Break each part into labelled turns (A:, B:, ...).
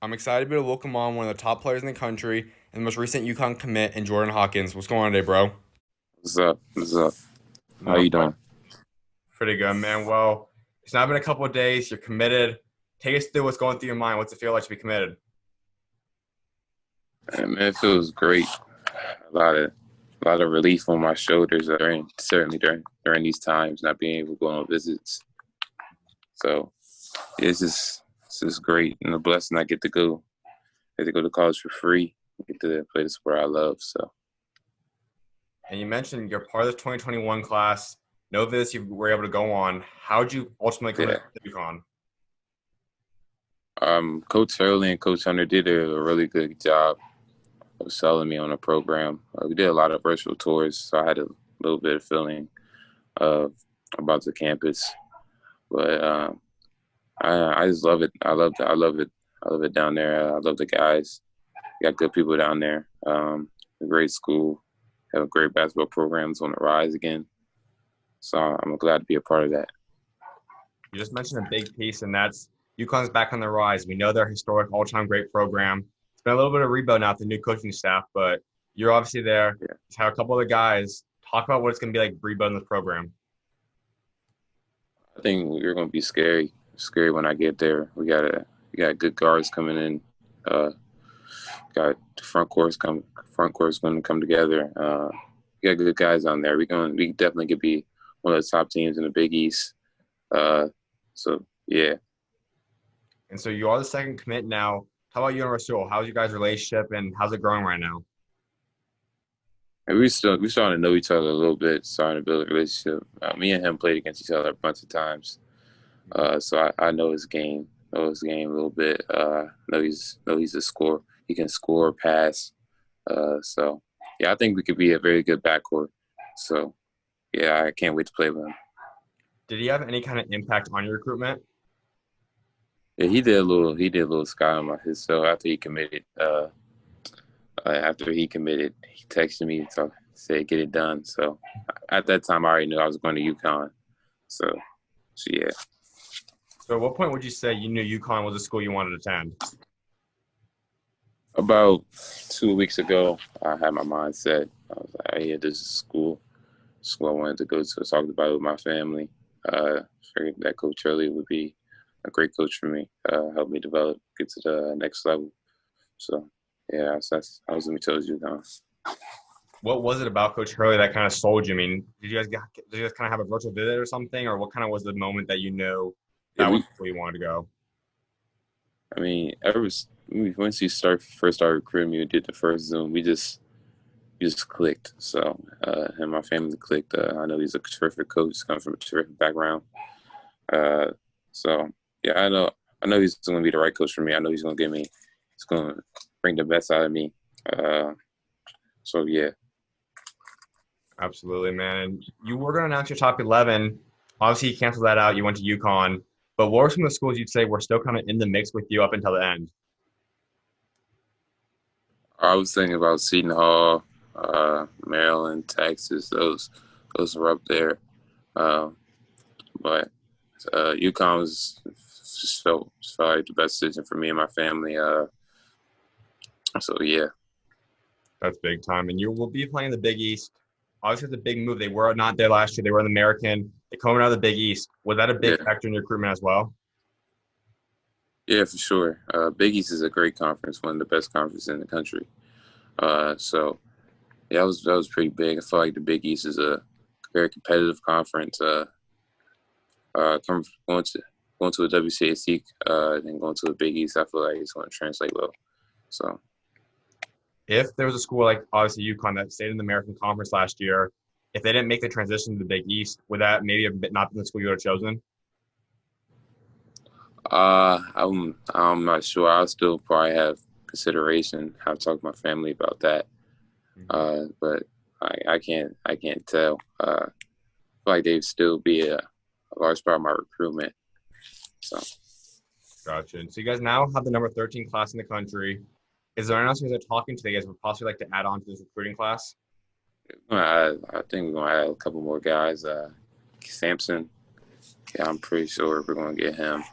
A: I'm excited to be able to welcome on one of the top players in the country and the most recent UConn commit in Jordan Hawkins. What's going on today, bro?
B: What's up? What's up? How
A: No,
B: you doing?
A: pretty good, man. Well, it's now been a couple of days. You're committed. Take us through what's going through your mind. What's it feel like to be committed?
B: Man, it feels great. A lot of relief on my shoulders during these times, not being able to go on visits. So it's just great and a blessing. I get to go to college for free. I get to play the sport I love. So
A: And you mentioned you're part of the 2021 class. Know this, you were able to go on. How'd you ultimately come
B: yeah,
A: to UConn?
B: Coach Hurley and Coach Hunter did a really good job of selling me on the program. We did a lot of virtual tours, so I had a little bit of feeling of about the campus. But I just love it. I love it down there. I love the guys. Got good people down there. A great school. Have great basketball programs on the rise again. So I'm glad to be a part of that.
A: You just mentioned a big piece, and that's UConn's back on the rise. We know they're a historic, all-time great program. It's been a little bit of rebuild now with the new coaching staff, but you're obviously there.
B: Yeah.
A: Just have a couple other guys talk about what it's going to be like rebuilding this program.
B: I think we're gonna be scary when I get there. We got good guards coming in. Uh, got the front court's going to come together. We got good guys on there. We definitely could be one of the top teams in the Big East. Uh, so yeah,
A: And so you are the second commit now. How about you and Rahsool? How's your guys' relationship, and how's it growing right now?
B: and we starting to know each other a little bit, starting to build a relationship. Me and him played against each other a bunch of times, so I know his game a little bit. Know he's a scorer. He can score, pass. So yeah, I think we could be a very good backcourt. So yeah, I can't wait to play with him.
A: Did he have any kind of impact on your recruitment?
B: Yeah, he did a little sky on my his so after he committed, he texted me to say get it done. So at that time, I already knew I was going to UConn. So, so yeah,
A: So at what point would you say you knew UConn was a school you wanted to attend?
B: about 2 weeks ago, I had my mind set. I was like, yeah, this is school I wanted to go to. I talked about it with my family. Figured that Coach Hurley would be a great coach for me, help me develop, get to the next level. So yeah, I was going to chose UConn.
A: What was it about Coach Hurley that kind of sold you? I mean, did you guys kind of have a virtual visit or something, or what kind of was the moment that you knew
B: Yeah,
A: that was where you wanted to go?
B: I mean, once you first started recruiting me, we did the first Zoom. We just clicked. So, and my family clicked. I know he's a terrific coach. Comes from a terrific background. Uh, so yeah, I know he's going to be the right coach for me. I know he's going to bring the best out of me. Uh, so yeah,
A: Absolutely, man. And you were going to announce your top 11. Obviously, you canceled that out. You went to UConn. But what were some of the schools you'd say were still kind of in the mix with you up until the end?
B: I was thinking about Seton Hall, Maryland, Texas. Those were up there. Um, but UConn just felt like the best decision for me and my family. So yeah,
A: That's big time. And you will be playing the Big East. Obviously, it's a big move. They were not there last year. They were in the American. They coming out of the Big East. Was that a big
B: yeah,
A: factor in your recruitment as well?
B: yeah, for sure. Big East is a great conference, one of the best conferences in the country. So yeah, that was pretty big. I feel like the Big East is a very competitive conference. Going to a WCAC and going to a Big East, I feel like it's going to translate well. So
A: If there was a school like obviously UConn that stayed in the American Conference last year, if they didn't make the transition to the Big East, would that maybe have not been the school you would have chosen?
B: I'm not sure. I'll still probably have consideration. Have to talk to my family about that.
A: Mhm.
B: But I can't tell. I feel like they'd still be a large part of my recruitment. So
A: Gotcha. And so you guys now have the number 13 class in the country. Is there anyone else you guys are talking to that you guys would possibly like to add on to this recruiting class?
B: I think we're gonna add a couple more guys. Samson, yeah, I'm pretty sure we're gonna get him.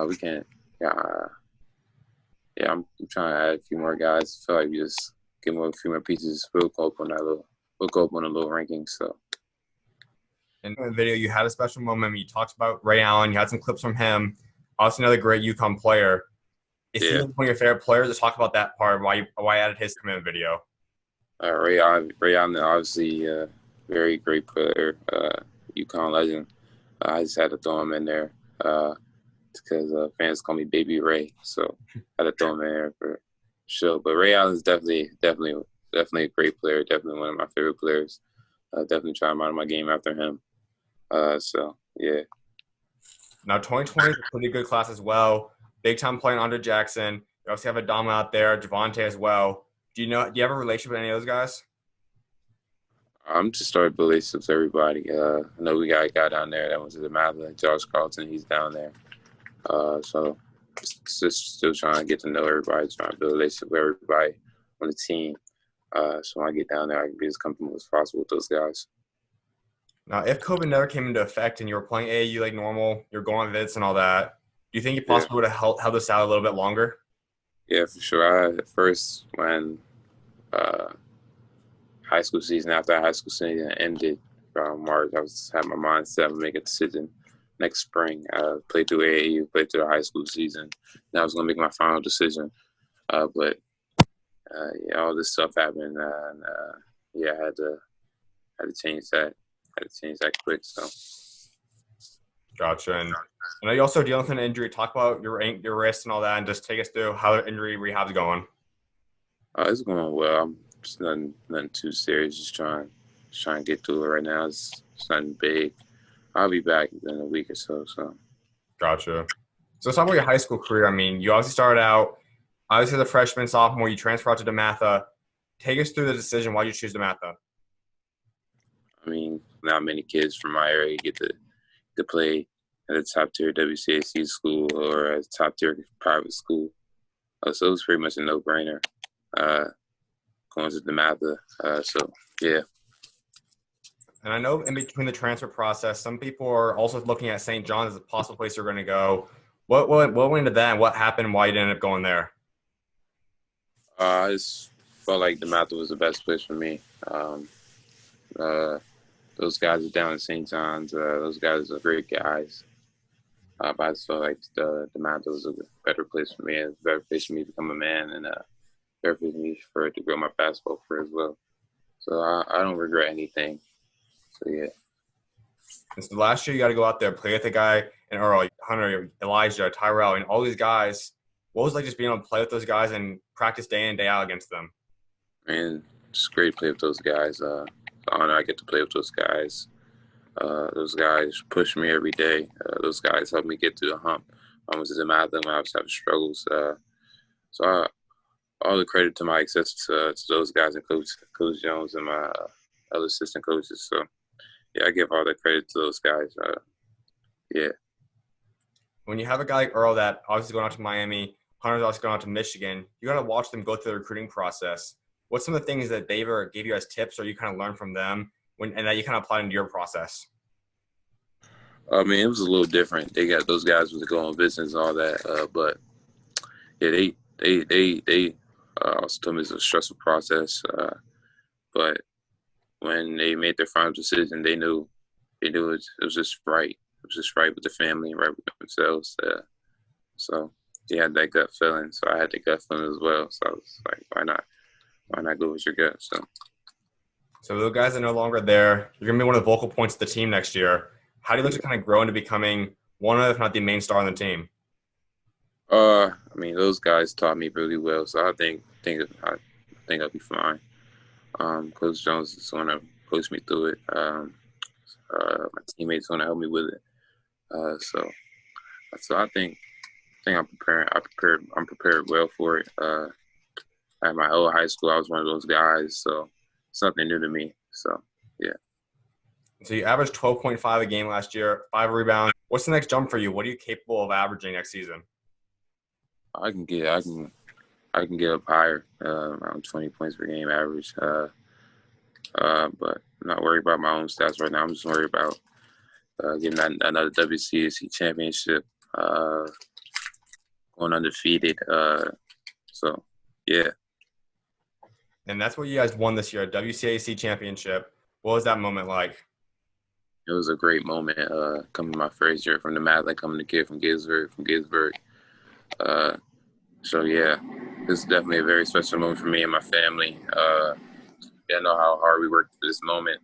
B: We can, yeah, yeah, I'm trying to add a few more guys. I feel like we just give them a few more pieces. We'll go up on a little ranking. So
A: In the video, you had a special moment. You talked about Ray Allen. You had some clips from him. Also, another great UConn player. Is he
B: yeah,
A: one of your favorite players? Let's talk about that part. Why added his commitment video?
B: Ray Allen, obviously, very great player, UConn legend. I just had to throw him in there because fans call me Baby Ray, so I had to throw him in there for sure. But Ray Allen is definitely a great player. Definitely one of my favorite players. Definitely try to model my game after him. So yeah.
A: Now, 2020 is a pretty good class as well. Big time playing under Jackson. You also have Adama out there, Javante as well. Do you have a relationship with any of those guys?
B: I'm just started building relationships with everybody. I know we got a guy down there that went to the Maryland, Josh Carlton. He's down there. So just still trying to get to know everybody, trying to build a relationship with everybody on the team. So when I get down there, I can be as comfortable as possible with those guys.
A: Now, if COVID never came into effect and you were playing AAU like normal, you're going on visits and all that, do you think you
B: Yeah,
A: possibly would have held this out a little bit longer?
B: yeah, for sure. At first, when uh, high school season, after high school season ended around March, I was had my mind set to make a decision next spring. Play through AAU, play through the high school season. And I was going to make my final decision. But yeah, all this stuff happened, and yeah, I had to change that. I had to change that quick. So
A: Gotcha. And I know you also dealing with an injury. Talk about your wrist and all that, and just take us through how the injury rehab's going.
B: it's going well. I'm just nothing too serious. Just trying to get through it right now. It's nothing big. I'll be back in a week or so. So
A: Gotcha. So let's talk about your high school career. I mean, you obviously started out, obviously the freshman, sophomore, you transfer out to DeMatha. Take us through the decision. Why you choose DeMatha?
B: I mean, not many kids from my area get to play at a top tier WCAC school or a top tier private school. So it was pretty much a no brainer going to DeMatha. So yeah.
A: And I know in between the transfer process, some people are also looking at St. John's as a possible place you're going to go. What went into that, and what happened, and why you didn't end up going there?
B: I just felt like DeMatha was the best place for me. Uh, those guys are down in St. John's. Those guys are great guys. But I just felt like DeMatha was a better place for me, and a better place for me to become a man, and a better place for me to grow my basketball career as well. So I don't regret anything. So yeah.
A: And so last year, you got to go out there, play with a guy, and Earl, Hunter, Elijah, Tyrell, and all these guys. What was it like just being able to play with those guys and practice day in, day out against them?
B: And it's great to play with those guys. The honor I get to play with those guys. Those guys push me every day. Those guys help me get through the hump. I was in math when I was having struggles. All the credit to my success to those guys and Coach Jones and my other assistant coaches. So yeah, I give all the credit to those guys. Yeah.
A: When you have a guy like Earl that obviously going out to Miami, Hunter's also going out to Michigan, you got to watch them go through the recruiting process. What's some of the things that they ever gave you as tips or you kind of learned from them and that you kind of applied into your process?
B: I mean, it was a little different. They got those guys was going on business and all that, but yeah, they also told me it's a stressful process. But when they made their final decision, they knew it was just right. It was just right with the family and right with themselves. So they had that gut feeling. So I had the gut feeling as well. So I was like, why not? Why not go with your gut?
A: So the guys are no longer there. You're going to be one of the vocal points of the team next year. How do you look to kind of grow into becoming one of, if not the main star on the team?
B: I mean, those guys taught me really well. So I think I'll be fine. Coach Jones is going to coach me through it. My teammates going to help me with it. So I think I'm preparing. I'm prepared well for it. At my old high school, I was one of those guys, so it's nothing new to me. So yeah.
A: So you averaged 12.5 a game last year, 5 rebounds. What's the next jump for you? What are you capable of averaging next season?
B: I can get up higher, around 20 points per game average. But I'm not worried about my own stats right now. I'm just worried about getting another WCAC championship, going undefeated, So, yeah,
A: And that's what you guys won this year, WCAC championship. What was that moment like?
B: it was a great moment coming my first year from the mat, like coming the kid from Ginsburg. Uh, so, yeah, this is definitely a very special moment for me and my family. Yeah, I know how hard we worked for this moment,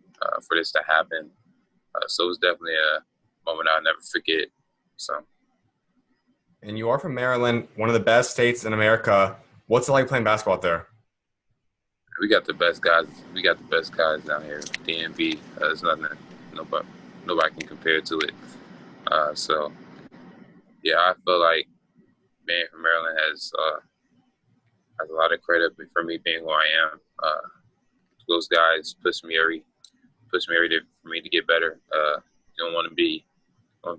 B: for this to happen. So it was definitely a moment I'll never forget. So
A: And you are from Maryland, one of the best states in America. What's it like playing basketball out there?
B: we got the best guys. We got the best guys down here. DMV. There's nothing. Nobody. Nobody can compare to it. So yeah, I feel like being from Maryland has a lot of credit for me being who I am. Those guys push me every day for me to get better. You don't want to be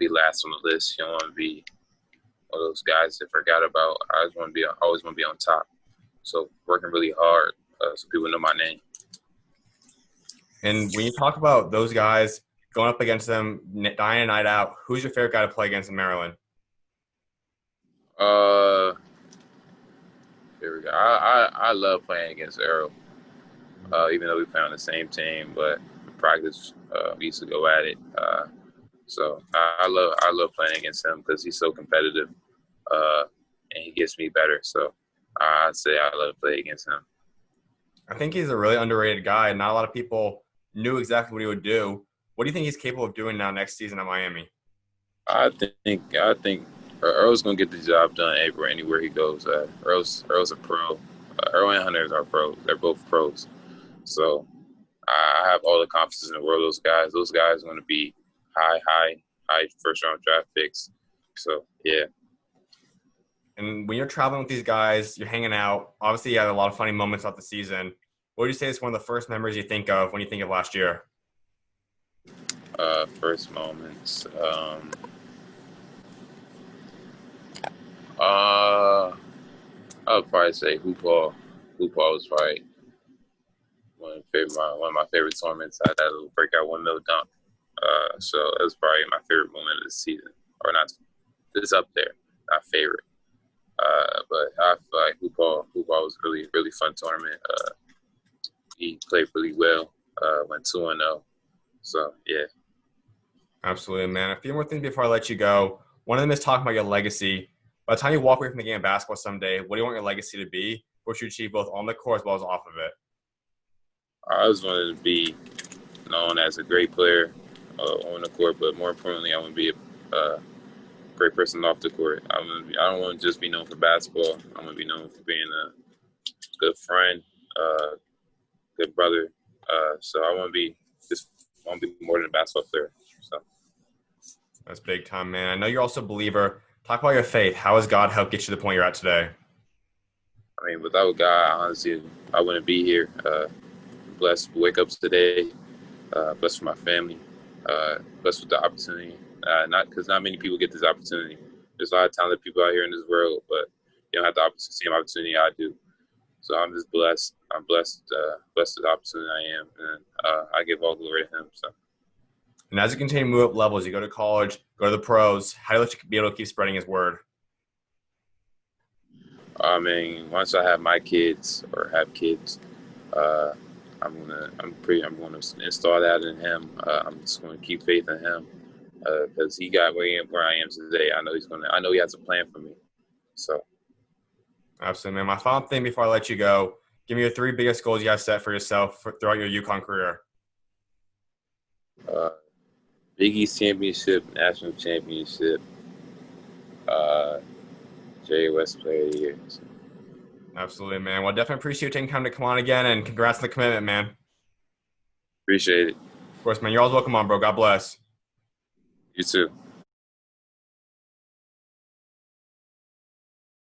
B: last on the list. You don't want to be one of those guys that forgot about. I just want to be. I always want to be on top. So working really hard so people know my name.
A: And when you talk about those guys going up against them, night in, night out, who's your favorite guy to play against in Maryland?
B: Uh, Here we go. I love playing against Earl. Even though we play on the same team, but in practice we used to go at it. So I love playing against him because he's so competitive, uh, and he gets me better. So I'd say I love playing against him.
A: I think he's a really underrated guy. Not a lot of people knew exactly what he would do. What do you think he's capable of doing now next season at Miami?
B: I think Earl's gonna get the job done anywhere he goes. Earl's a pro. Earl and Hunter are pros. They're both pros. So I have all the confidence in the world. Those guys are going to be high first round draft picks. So yeah,
A: And when you're traveling with these guys, you're hanging out. Obviously, you had a lot of funny moments throughout the season. What would you say is one of the first memories you think of when you think of last year?
B: first moments. Uh, I would probably say hoop ball. Hoop ball was probably one of my favorite tournaments. I had a little breakout 1 mil dunk. So it was probably my favorite moment of the season, or not. It's up there, not favorite. But I feel like hoop ball was really fun tournament. He played really well. Went 2-0. So yeah.
A: Absolutely, man. A few more things before I let you go. One of them is talking about your legacy. By the time you walk away from the game of basketball someday, what do you want your legacy to be? What you achieve both on the court as well as off of it?
B: I always wanted to be known as a great player on the court, but more importantly, I want to be a great person off the court. I don't want to just be known for basketball. I want to be known for being a good friend, good brother. So I want to be more than a basketball player. So
A: That's big time, man. I know you're also a believer. Talk about your faith. How has God helped get you to the point you're at today?
B: I mean, without God, honestly, I wouldn't be here. Blessed to wake up today. Blessed for my family. Blessed with the opportunity. Not because not many people get this opportunity. There's a lot of talented people out here in this world, but you don't have the same opportunity I do. So I'm just blessed. I'm blessed with the opportunity I am, and I give all glory to Him. So
A: And as you continue to move up levels, you go to college, go to the pros, how do you be able to keep spreading his word?
B: I mean, once I have my kids or have kids, uh, I'm gonna install that in him. I'm just gonna keep faith in him because he got where I am today. I know he has a plan for me. So
A: Absolutely, man. My final thing before I let you go, give me your three biggest goals you have set for yourself throughout your UConn career.
B: uh, Big East championship, national championship, uh, Jerry West Player of the Year. So,
A: Absolutely, man. Well, definitely appreciate you taking time to come on again, and congrats on the commitment, man.
B: appreciate it.
A: Of course, man. You're always welcome on, bro. God bless.
B: You too.